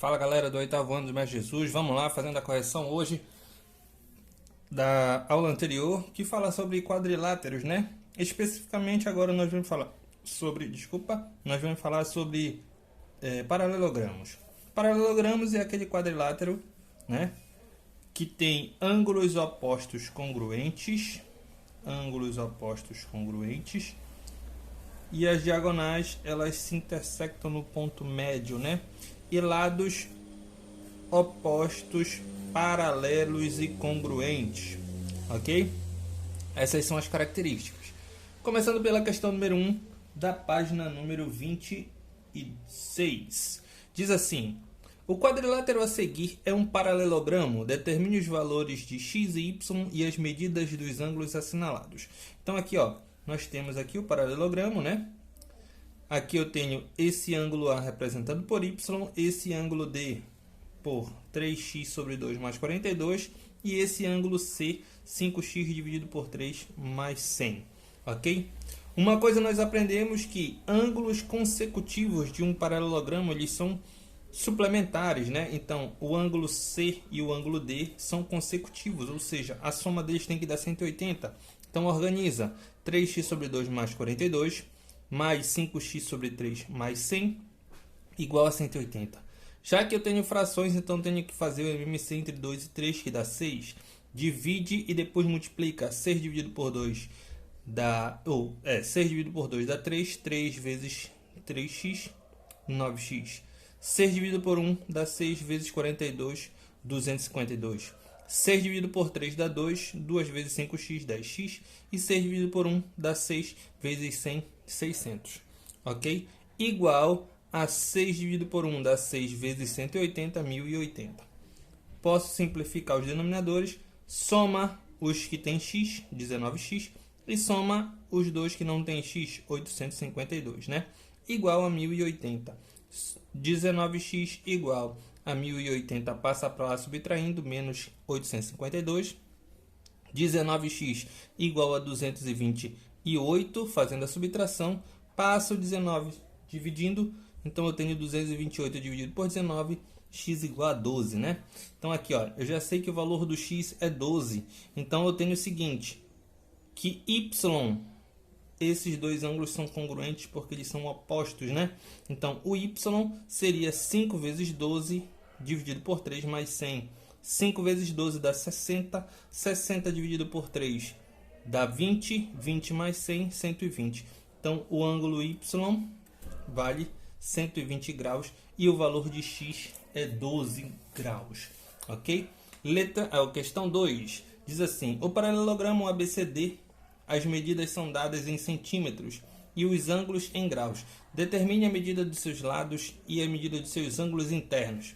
Fala galera do oitavo ano do Mestre Jesus, vamos lá fazendo a correção hoje da aula anterior que fala sobre quadriláteros, né? Especificamente agora nós vamos falar sobre paralelogramos. Paralelogramos é aquele quadrilátero, né, que tem ângulos opostos congruentes, e as diagonais elas se intersectam no ponto médio, né? E lados opostos, paralelos e congruentes, ok? Essas são as características. Começando pela questão número 1 da página número 26. Diz assim: o quadrilátero a seguir é um paralelogramo. Determine os valores de x e y e as medidas dos ângulos assinalados. Então aqui, ó, nós temos aqui o paralelogramo, né? Aqui eu tenho esse ângulo A representado por y, esse ângulo D por 3x sobre 2 mais 42 e esse ângulo C, 5x dividido por 3 mais 100, ok? Uma coisa nós aprendemos que ângulos consecutivos de um paralelogramo eles são suplementares, né? Então, o ângulo C e o ângulo D são consecutivos, ou seja, a soma deles tem que dar 180. Então, organiza 3x sobre 2 mais 42 mais 5x sobre 3 mais 100 igual a 180. Já que eu tenho frações, então tenho que fazer o MMC entre 2 e 3, que dá 6. Divide e depois multiplica. 6 dividido por 2 dá... 6 dividido por 2 dá 3. 3 vezes 3x, 9x. 6 dividido por 1 dá 6 vezes 42, 252. 6 dividido por 3 dá 2. 2 vezes 5x, 10x. E 6 dividido por 1 dá 6 vezes 100, 600. Ok? Igual a 6 dividido por 1 dá 6 vezes 180, 1080. Posso simplificar os denominadores. Soma os que tem x, 19x. E soma os dois que não tem x, 852, né? Igual a 1080. 19x igual a 1080 passa para lá subtraindo, menos 852. 19x igual a 228, fazendo a subtração. Passo 19 dividindo, então eu tenho 228 dividido por 19, x igual a 12, né? Então aqui, ó, eu já sei que o valor do x é 12. Então eu tenho o seguinte, que y, esses dois ângulos são congruentes porque eles são opostos, né? Então o y seria 5 vezes 12 dividido por 3 mais 100. 5 vezes 12 dá 60. 60 dividido por 3 dá 20. 20 mais 100, 120. Então o ângulo y vale 120 graus e o valor de x é 12 graus. Ok? Questão 2 diz assim: o paralelogramo ABCD, as medidas são dadas em centímetros e os ângulos em graus. Determine a medida dos seus lados e a medida dos seus ângulos internos.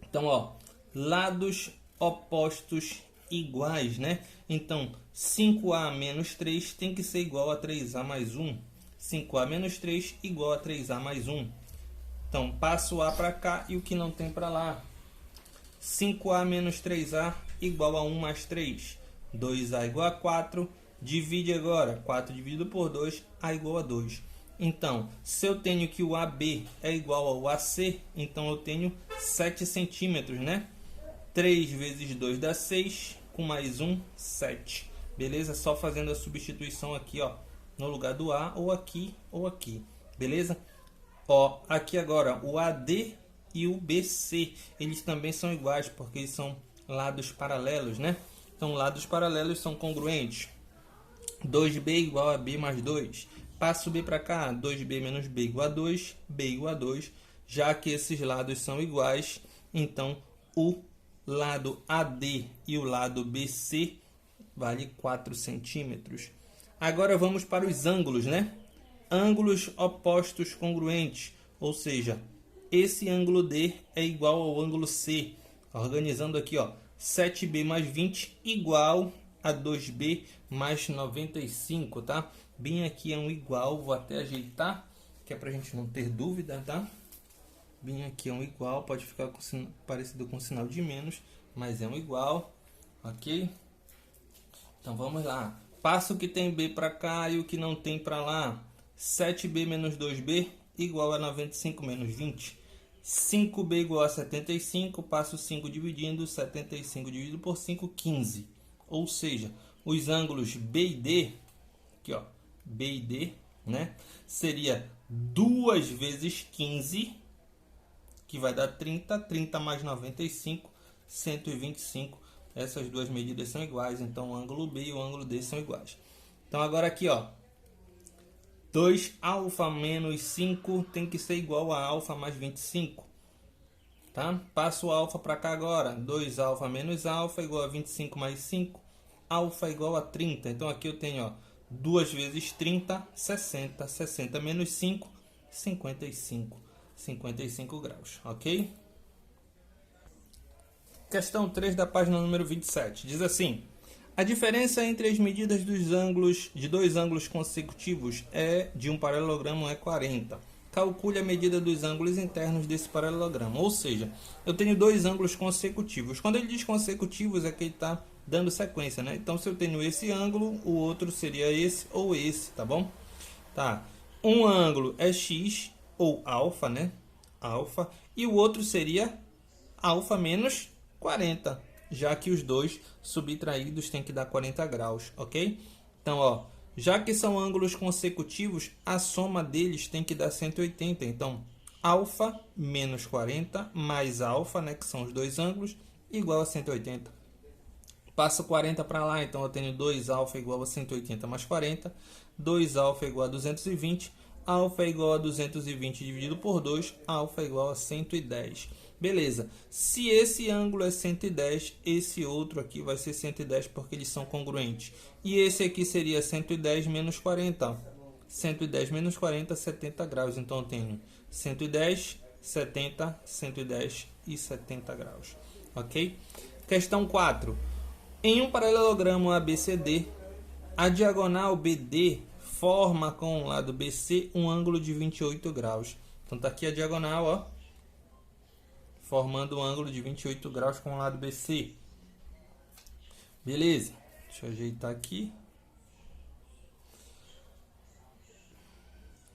Então, ó, lados opostos iguais, né? Então, 5A menos 3 tem que ser igual a 3A mais 1. 5A menos 3 igual a 3A mais 1. Então, passo A para cá e o que não tem para lá. 5A menos 3A igual a 1 mais 3. 2A igual a 4. Divide agora. 4 dividido por 2, A igual a 2. Então, se eu tenho que o AB é igual ao AC, então eu tenho 7 centímetros, né? 3 vezes 2 dá 6, com mais 1, 7. Beleza? Só fazendo a substituição aqui, ó, no lugar do A, ou aqui, beleza? Ó, aqui agora, o AD e o BC, eles também são iguais, porque eles são lados paralelos, né? Então, lados paralelos são congruentes. 2B igual a B mais 2. Passo B para cá, 2B menos B igual a 2, B igual a 2. Já que esses lados são iguais, então o lado AD e o lado BC vale 4 centímetros. Agora vamos para os ângulos, né? Ângulos opostos congruentes, ou seja, esse ângulo D é igual ao ângulo C. Organizando aqui, ó, 7B mais 20 igual a 2B mais 95, tá? Bem aqui é um igual, vou até ajeitar, que é pra gente não ter dúvida, tá? Bem aqui é um igual, pode ficar parecido com sinal de menos, mas é um igual, ok? Então vamos lá. Passa o que tem B para cá e o que não tem para lá. 7B menos 2B igual a 95 menos 20. 5b igual a 75, passo 5 dividindo, 75 dividido por 5, 15. Ou seja, os ângulos B e D, aqui ó, B e D, né, seria 2 vezes 15, que vai dar 30, 30 mais 95, 125. Essas duas medidas são iguais, então o ângulo B e o ângulo D são iguais. Então agora aqui, ó, 2α menos 5 tem que ser igual a α mais 25. Tá? Passo o alfa para cá agora. 2α menos α igual a 25 mais 5. Alfa igual a 30. Então aqui eu tenho, ó, 2 vezes 30, 60. 60 menos 5, 55. 55 graus, ok? Questão 3 da página número 27. Diz assim: a diferença entre as medidas dos ângulos de dois ângulos consecutivos de um paralelogramo é 40. Calcule a medida dos ângulos internos desse paralelogramo. Ou seja, eu tenho dois ângulos consecutivos. Quando ele diz consecutivos, é que ele está dando sequência, né? Então, se eu tenho esse ângulo, o outro seria esse ou esse, tá bom? Tá. Um ângulo é x ou alfa, né? Alfa. E o outro seria alfa menos 40, já que os dois subtraídos têm que dar 40 graus, ok? Então, ó, já que são ângulos consecutivos, a soma deles tem que dar 180. Então, alfa menos 40 mais alfa, né, que são os dois ângulos, igual a 180. Passo 40 para lá, então eu tenho 2α igual a 180 mais 40. 2α igual a 220. Alfa é igual a 220 dividido por 2. Alfa é igual a 110. Beleza. Se esse ângulo é 110, esse outro aqui vai ser 110 porque eles são congruentes. E esse aqui seria 110 menos 40. 110 menos 40, 70 graus. Então eu tenho 110, 70, 110 e 70 graus. Ok? Questão 4. Em um paralelogramo ABCD, a diagonal BD forma com o lado BC um ângulo de 28 graus. Então tá aqui a diagonal, ó, formando um ângulo de 28 graus com o lado BC. Beleza? Deixa eu ajeitar aqui.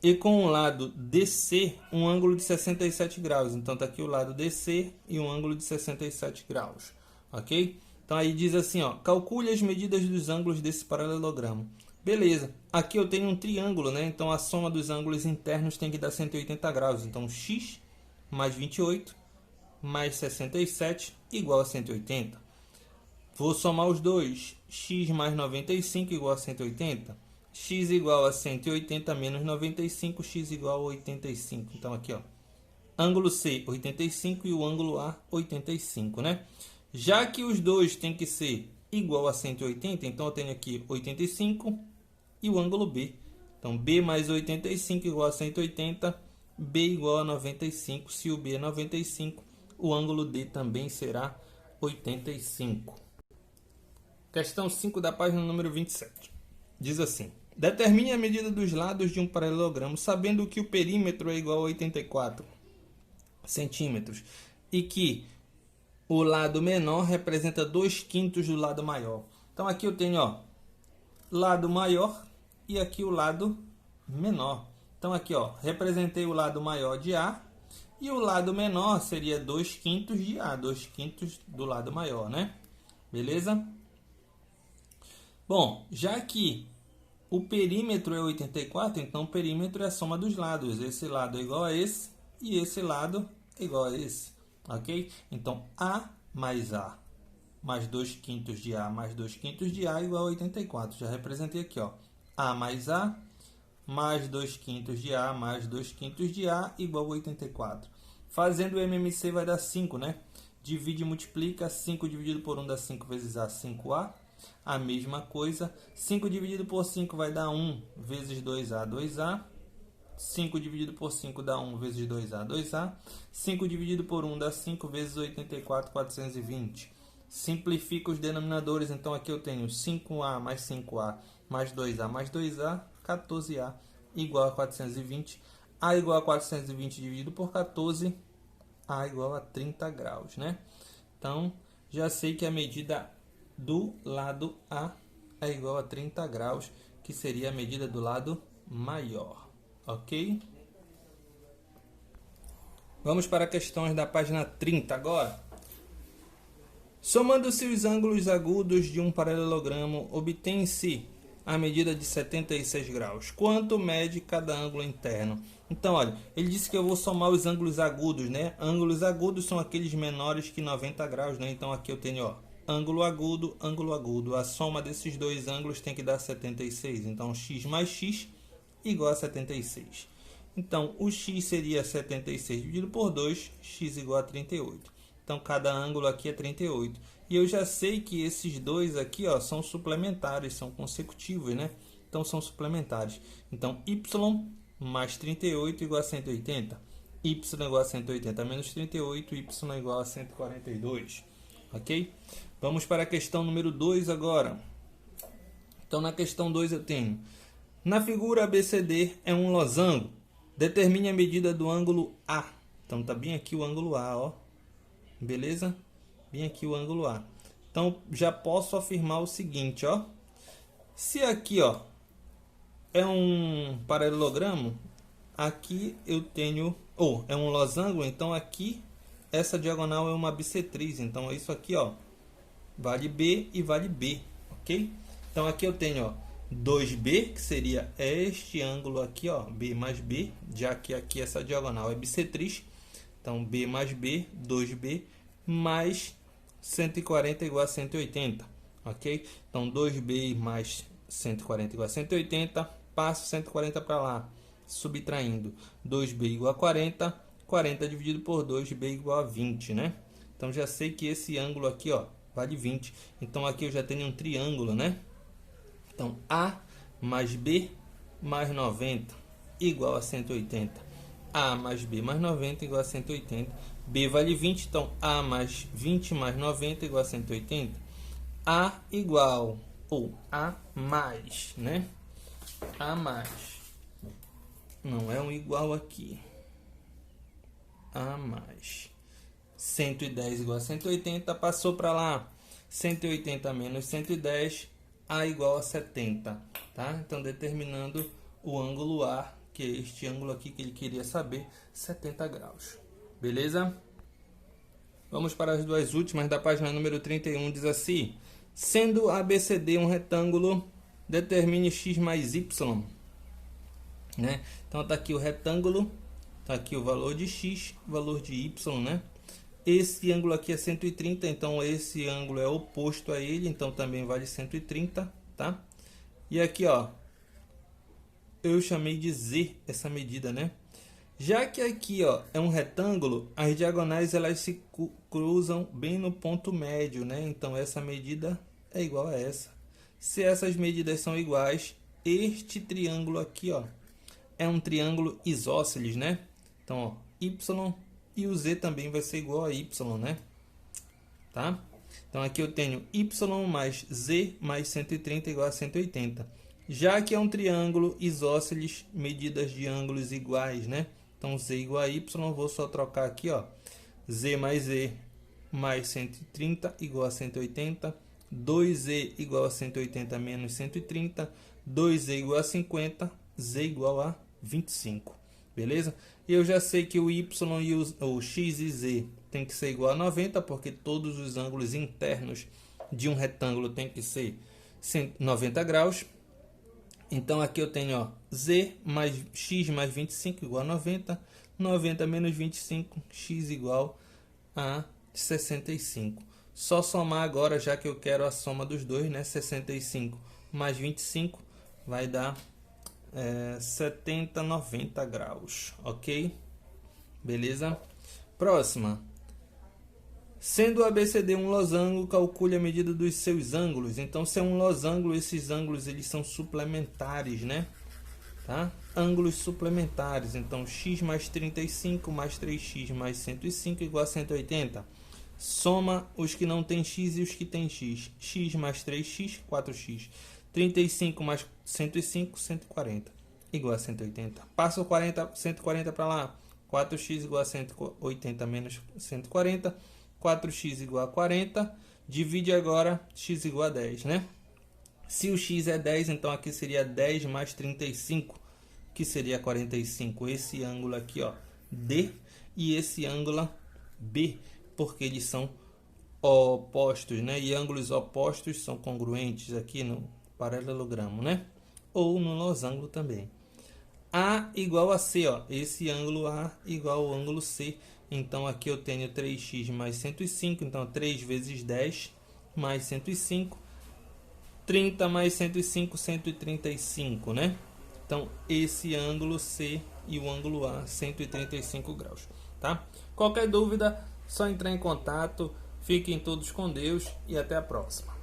E com o lado DC, um ângulo de 67 graus. Então tá aqui o lado DC e um ângulo de 67 graus. Ok? Então aí diz assim, ó, calcule as medidas dos ângulos desse paralelogramo. Beleza, aqui eu tenho um triângulo, né? Então a soma dos ângulos internos tem que dar 180 graus. Então x mais 28 mais 67 igual a 180. Vou somar os dois. X mais 95 igual a 180. X igual a 180 menos 95, x igual a 85. Então aqui, ó, ângulo C 85 e o ângulo A 85, né? Já que os dois têm que ser igual a 180, então eu tenho aqui 85 e o ângulo B. Então, B mais 85 igual a 180, B igual a 95. Se o B é 95, o ângulo D também será 85. Questão 5 da página número 27. Diz assim: determine a medida dos lados de um paralelogramo, sabendo que o perímetro é igual a 84 centímetros e que o lado menor representa 2/5 do lado maior. Então aqui eu tenho, ó, lado maior e aqui o lado menor. Então aqui, ó, representei o lado maior de A e o lado menor seria 2/5 de A, 2/5 do lado maior, né? Beleza? Bom, já que o perímetro é 84, então o perímetro é a soma dos lados. Esse lado é igual a esse e esse lado é igual a esse. Ok? Então, A mais 2/5 de A mais 2/5 de A igual a 84. Já representei aqui, ó. A mais 2/5 de A mais 2/5 de A igual a 84. Fazendo o MMC vai dar 5, né? Divide e multiplica. 5 dividido por 1 dá 5 vezes A, 5A. A mesma coisa. 5 dividido por 5 vai dar 1 vezes 2A, 2A. 5 dividido por 5 dá 1 vezes 2A, 2A. 5 dividido por 1 dá 5 vezes 84, 420. Simplifica os denominadores. Então, aqui eu tenho 5A mais 5A mais 2A mais 2A, 14A igual a 420. A igual a 420 dividido por 14, A igual a 30 graus, né? Então, já sei que a medida do lado A é igual a 30 graus, que seria a medida do lado maior. Ok? Vamos para questões da página 30 agora. Somando-se os ângulos agudos de um paralelogramo, obtém-se a medida de 76 graus. Quanto mede cada ângulo interno? Então, olha, ele disse que eu vou somar os ângulos agudos, né? Ângulos agudos são aqueles menores que 90 graus, né? Então, aqui eu tenho, ó, ângulo agudo, ângulo agudo. A soma desses dois ângulos tem que dar 76. Então, x mais x igual a 76. Então, o x seria 76 dividido por 2, x igual a 38. Então, cada ângulo aqui é 38. E eu já sei que esses dois aqui, ó, são suplementares, são consecutivos, né? Então, são suplementares. Então, y mais 38 igual a 180. Y igual a 180 menos 38, y igual a 142. Ok? Vamos para a questão número 2 agora. Então, na questão 2 eu tenho... Na figura ABCD é um losango. Determine a medida do ângulo A. Então, tá bem aqui o ângulo A, ó. Beleza? Bem aqui o ângulo A. Então, já posso afirmar o seguinte, ó. Se aqui, ó, é um paralelogramo, aqui eu tenho... Ou, é um losango, então aqui, essa diagonal é uma bissetriz. Então, isso aqui, ó, vale B e vale B, ok? Então, aqui eu tenho, ó, 2B, que seria este ângulo aqui, ó, B mais B, já que aqui essa diagonal é bissetriz. Então, B mais B, 2B, mais 140 igual a 180, ok? Então, 2B mais 140 igual a 180, passo 140 para lá, subtraindo 2B igual a 40, 40 dividido por 2, B igual a 20, né? Então, já sei que esse ângulo aqui, ó, vale 20. Então, aqui eu já tenho um triângulo, né? Então, A mais B mais 90 igual a 180. A mais B mais 90 igual a 180. B vale 20, então A mais 20 mais 90 igual a 180. A igual, ou A mais, né? A mais. Não é um igual aqui. A mais. 110 igual a 180, passou para lá. 180 menos 110, A igual a 70, tá? Então, determinando o ângulo A, que é este ângulo aqui que ele queria saber, 70 graus. Beleza? Vamos para as duas últimas da página número 31, diz assim: sendo ABCD um retângulo, determine x mais y. Né? Então, tá aqui o retângulo, tá aqui o valor de x, valor de y, né? Esse ângulo aqui é 130, então esse ângulo é oposto a ele, então também vale 130, tá? E aqui, ó, eu chamei de Z essa medida, né? Já que aqui, ó, é um retângulo, as diagonais elas se cruzam bem no ponto médio, né? Então essa medida é igual a essa. Se essas medidas são iguais, este triângulo aqui, ó, é um triângulo isósceles, né? Então, ó, y e o z também vai ser igual a y, né? Tá? Então, aqui eu tenho y mais z mais 130 igual a 180. Já que é um triângulo isósceles, medidas de ângulos iguais, né? Então, z igual a y, vou só trocar aqui, ó. Z mais 130 igual a 180. 2z igual a 180 menos 130. 2z igual a 50. Z igual a 25. Beleza? E eu já sei que o y e o x e z tem que ser igual a 90, porque todos os ângulos internos de um retângulo tem que ser 90 graus. Então, aqui eu tenho, ó, z mais x mais 25 igual a 90. 90 menos 25, x igual a 65. Só somar agora, já que eu quero a soma dos dois, né? 65 mais 25 vai dar 70, 90 graus, ok? Beleza? Próxima. Sendo o ABCD um losango, calcule a medida dos seus ângulos. Então, se é um losango, esses ângulos eles são suplementares, né? Tá? Ângulos suplementares. Então, x mais 35 mais 3x mais 105 igual a 180. Soma os que não tem x e os que tem x. X mais 3x, 4x. 35 mais 105, 140, igual a 180. Passa o 140 para lá. 4x igual a 180 menos 140. 4x igual a 40. Divide agora x igual a 10, né? Se o x é 10, então aqui seria 10 mais 35, que seria 45. Esse ângulo aqui, ó, D. e esse ângulo B, porque eles são opostos, né? E ângulos opostos são congruentes aqui no paralelogramo, né? Ou no losango também. A igual a C, ó. Esse ângulo A igual ao ângulo C. Então aqui eu tenho 3x mais 105, então 3 vezes 10 mais 105, 30 mais 105, 135, né? Então esse ângulo C e o ângulo A, 135 graus, tá? Qualquer dúvida, só entrar em contato. Fiquem todos com Deus e até a próxima.